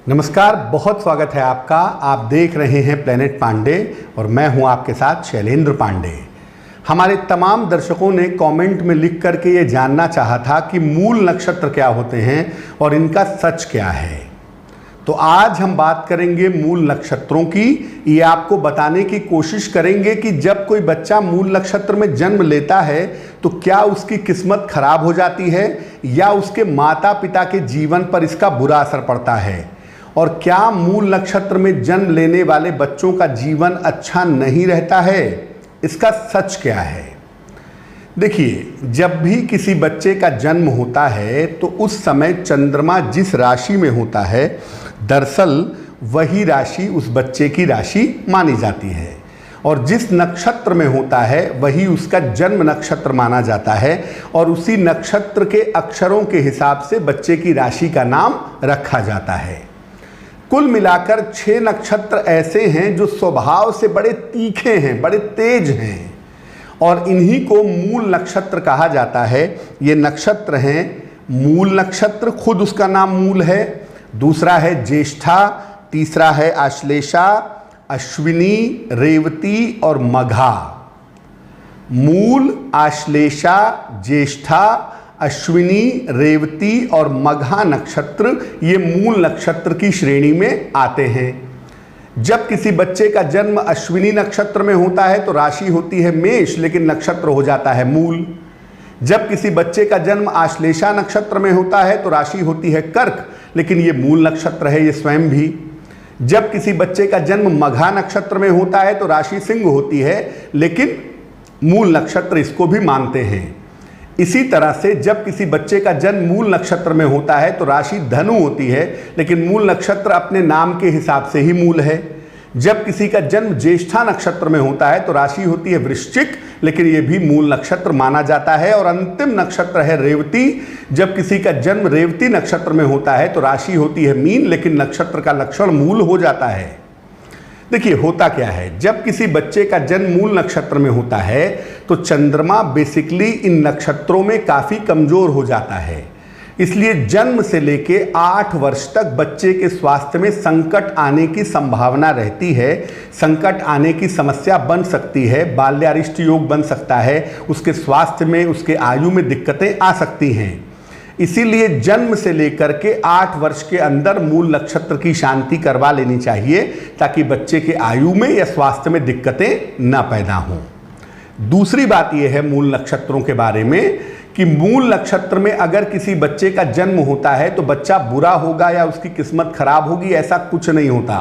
नमस्कार, बहुत स्वागत है आपका। आप देख रहे हैं प्लेनेट पांडे और मैं हूं आपके साथ शैलेंद्र पांडे। हमारे तमाम दर्शकों ने कमेंट में लिख करके ये जानना चाहा था कि मूल नक्षत्र क्या होते हैं और इनका सच क्या है। तो आज हम बात करेंगे मूल नक्षत्रों की। ये आपको बताने की कोशिश करेंगे कि जब कोई बच्चा मूल नक्षत्र में जन्म लेता है तो क्या उसकी किस्मत खराब हो जाती है या उसके माता पिता के जीवन पर इसका बुरा असर पड़ता है, और क्या मूल नक्षत्र में जन्म लेने वाले बच्चों का जीवन अच्छा नहीं रहता है, इसका सच क्या है। देखिए, जब भी किसी बच्चे का जन्म होता है तो उस समय चंद्रमा जिस राशि में होता है, दरअसल वही राशि उस बच्चे की राशि मानी जाती है, और जिस नक्षत्र में होता है वही उसका जन्म नक्षत्र माना जाता है, और उसी नक्षत्र के अक्षरों के हिसाब से बच्चे की राशि का नाम रखा जाता है। कुल मिलाकर 6 नक्षत्र ऐसे हैं जो स्वभाव से बड़े तीखे हैं, बड़े तेज हैं, और इन्हीं को मूल नक्षत्र कहा जाता है। ये नक्षत्र हैं मूल नक्षत्र, खुद उसका नाम मूल है। दूसरा है ज्येष्ठा, तीसरा है आश्लेषा, अश्विनी, रेवती और मघा। मूल, आश्लेषा, ज्येष्ठा, अश्विनी, रेवती और मघा नक्षत्र ये मूल नक्षत्र की श्रेणी में आते हैं। जब किसी बच्चे का जन्म अश्विनी नक्षत्र में होता है तो राशि होती है मेष, लेकिन नक्षत्र हो जाता है मूल। जब किसी बच्चे का जन्म आश्लेषा नक्षत्र में होता है तो राशि होती है कर्क, लेकिन ये मूल नक्षत्र है ये स्वयं भी। जब किसी बच्चे का जन्म मघा नक्षत्र में होता है तो राशि सिंह होती है, लेकिन मूल नक्षत्र इसको भी मानते हैं। इसी तरह से जब किसी बच्चे का जन्म मूल नक्षत्र में होता है तो राशि धनु होती है, लेकिन मूल नक्षत्र अपने नाम के हिसाब से ही मूल है। जब किसी का जन्म ज्येष्ठा नक्षत्र में होता है तो राशि होती है वृश्चिक, लेकिन यह भी मूल नक्षत्र माना जाता है। और अंतिम नक्षत्र है रेवती। जब किसी का जन्म रेवती नक्षत्र में होता है तो राशि होती है मीन, लेकिन नक्षत्र का लक्षण मूल हो जाता है। देखिए, होता क्या है, जब किसी बच्चे का जन्म मूल नक्षत्र में होता है तो चंद्रमा बेसिकली इन नक्षत्रों में काफ़ी कमज़ोर हो जाता है। इसलिए जन्म से लेके 8 वर्ष तक बच्चे के स्वास्थ्य में संकट आने की संभावना रहती है। संकट आने की समस्या बन सकती है, बाल्यारिष्ट योग बन सकता है, उसके स्वास्थ्य में, उसके आयु में दिक्कतें आ सकती हैं। इसीलिए जन्म से लेकर के 8 वर्ष के अंदर मूल नक्षत्र की शांति करवा लेनी चाहिए, ताकि बच्चे के आयु में या स्वास्थ्य में दिक्कतें न पैदा हों। दूसरी बात यह है मूल नक्षत्रों के बारे में कि मूल नक्षत्र में अगर किसी बच्चे का जन्म होता है तो बच्चा बुरा होगा या उसकी किस्मत खराब होगी, ऐसा कुछ नहीं होता।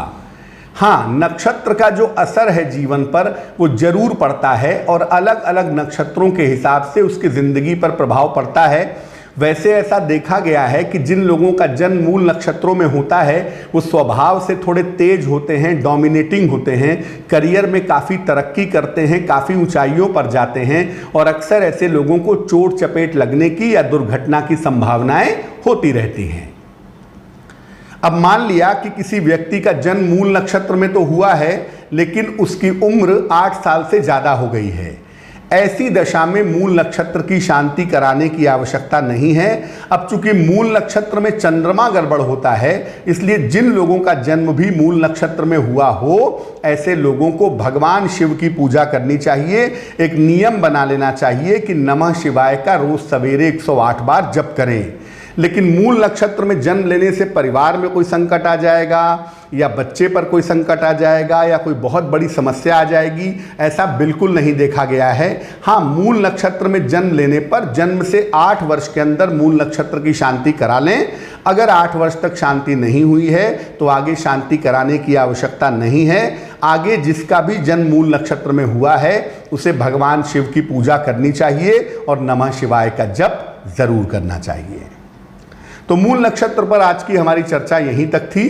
हाँ, नक्षत्र का जो असर है जीवन पर वो जरूर पड़ता है, और अलग अलग नक्षत्रों के हिसाब से उसकी ज़िंदगी पर प्रभाव पड़ता है। वैसे ऐसा देखा गया है कि जिन लोगों का जन्म मूल नक्षत्रों में होता है वो स्वभाव से थोड़े तेज होते हैं, डोमिनेटिंग होते हैं, करियर में काफ़ी तरक्की करते हैं, काफ़ी ऊंचाइयों पर जाते हैं, और अक्सर ऐसे लोगों को चोट चपेट लगने की या दुर्घटना की संभावनाएं होती रहती हैं। अब मान लिया कि किसी व्यक्ति का जन्म मूल नक्षत्र में तो हुआ है, लेकिन उसकी उम्र 8 साल से ज़्यादा हो गई है। ऐसी दशा में मूल नक्षत्र की शांति कराने की आवश्यकता नहीं है। अब चूंकि मूल नक्षत्र में चंद्रमा गड़बड़ होता है, इसलिए जिन लोगों का जन्म भी मूल नक्षत्र में हुआ हो, ऐसे लोगों को भगवान शिव की पूजा करनी चाहिए। एक नियम बना लेना चाहिए कि नमः शिवाय का रोज सवेरे 108 बार जप करें। लेकिन मूल नक्षत्र में जन्म लेने से परिवार में कोई संकट आ जाएगा या बच्चे पर कोई संकट आ जाएगा या कोई बहुत बड़ी समस्या आ जाएगी, ऐसा बिल्कुल नहीं देखा गया है। हाँ, मूल नक्षत्र में जन्म लेने पर जन्म से 8 वर्ष के अंदर मूल नक्षत्र की शांति करा लें। अगर 8 वर्ष तक शांति नहीं हुई है तो आगे शांति कराने की आवश्यकता नहीं है। आगे जिसका भी जन्म मूल नक्षत्र में हुआ है उसे भगवान शिव की पूजा करनी चाहिए और नमः शिवाय का जप जरूर करना चाहिए। तो मूल नक्षत्र पर आज की हमारी चर्चा यहीं तक थी।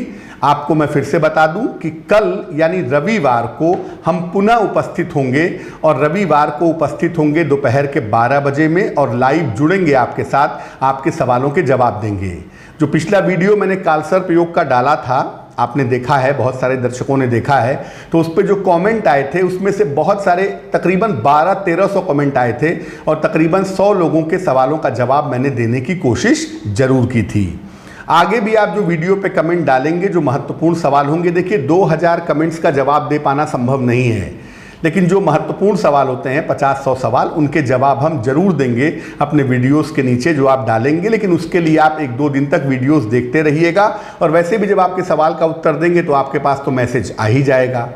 आपको मैं फिर से बता दूं कि कल यानी रविवार को हम पुनः उपस्थित होंगे, और रविवार को उपस्थित होंगे दोपहर के 12 बजे में, और लाइव जुड़ेंगे आपके साथ, आपके सवालों के जवाब देंगे। जो पिछला वीडियो मैंने कालसर्प योग का डाला था, आपने देखा है, बहुत सारे दर्शकों ने देखा है, तो उस पर जो कमेंट आए थे उसमें से बहुत सारे, तकरीबन 1200-1300 कमेंट आए थे, और तकरीबन 100 लोगों के सवालों का जवाब मैंने देने की कोशिश जरूर की थी। आगे भी आप जो वीडियो पे कमेंट डालेंगे, जो महत्वपूर्ण सवाल होंगे, देखिए 2000 कमेंट्स का जवाब दे पाना संभव नहीं है, लेकिन जो महत्वपूर्ण सवाल होते हैं 50-100 सवाल, उनके जवाब हम जरूर देंगे अपने वीडियोस के नीचे जो आप डालेंगे। लेकिन उसके लिए आप 1-2 दिन तक वीडियोस देखते रहिएगा, और वैसे भी जब आपके सवाल का उत्तर देंगे तो आपके पास तो मैसेज आ ही जाएगा।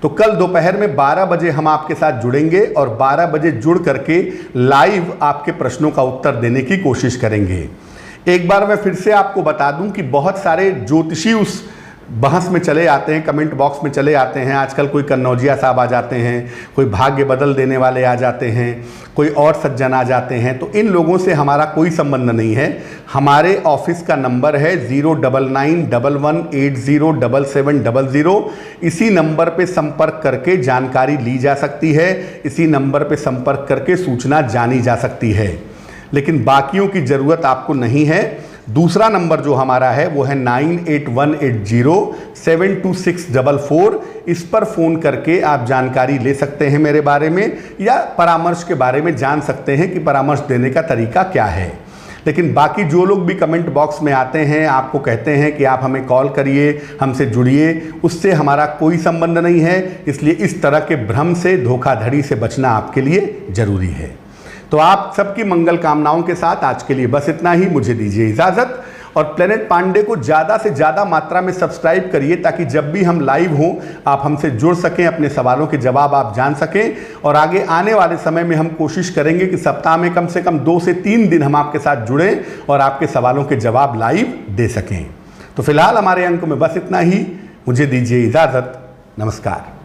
तो कल दोपहर में 12 बजे हम आपके साथ जुड़ेंगे और 12 बजे जुड़ करके लाइव आपके प्रश्नों का उत्तर देने की कोशिश करेंगे। एक बार मैं फिर से आपको बता दूं कि बहुत सारे ज्योतिषी उस बहस में चले आते हैं, कमेंट बॉक्स में चले आते हैं। आजकल कोई कन्नौजिया साहब आ जाते हैं, कोई भाग्य बदल देने वाले आ जाते हैं, कोई और सज्जन आ जाते हैं। तो इन लोगों से हमारा कोई संबंध नहीं है। हमारे ऑफिस का नंबर है 09911807700। इसी नंबर पे संपर्क करके जानकारी ली जा सकती है, इसी नंबर पे संपर्क करके सूचना जानी जा सकती है, लेकिन बाकियों की ज़रूरत आपको नहीं है। दूसरा नंबर जो हमारा है वो है 9818072644। इस पर फ़ोन करके आप जानकारी ले सकते हैं मेरे बारे में, या परामर्श के बारे में जान सकते हैं कि परामर्श देने का तरीका क्या है। लेकिन बाकी जो लोग भी कमेंट बॉक्स में आते हैं, आपको कहते हैं कि आप हमें कॉल करिए, हमसे जुड़िए, उससे हमारा कोई संबंध नहीं है। इसलिए इस तरह के भ्रम से, धोखाधड़ी से बचना आपके लिए ज़रूरी है। तो आप सबकी मंगल कामनाओं के साथ आज के लिए बस इतना ही। मुझे दीजिए इजाज़त, और प्लेनेट पांडे को ज़्यादा से ज़्यादा मात्रा में सब्सक्राइब करिए, ताकि जब भी हम लाइव हों आप हमसे जुड़ सकें, अपने सवालों के जवाब आप जान सकें। और आगे आने वाले समय में हम कोशिश करेंगे कि सप्ताह में कम से कम 2 से 3 दिन हम आपके साथ जुड़ें और आपके सवालों के जवाब लाइव दे सकें। तो फिलहाल हमारे अंक में बस इतना ही। मुझे दीजिए इजाज़त। नमस्कार।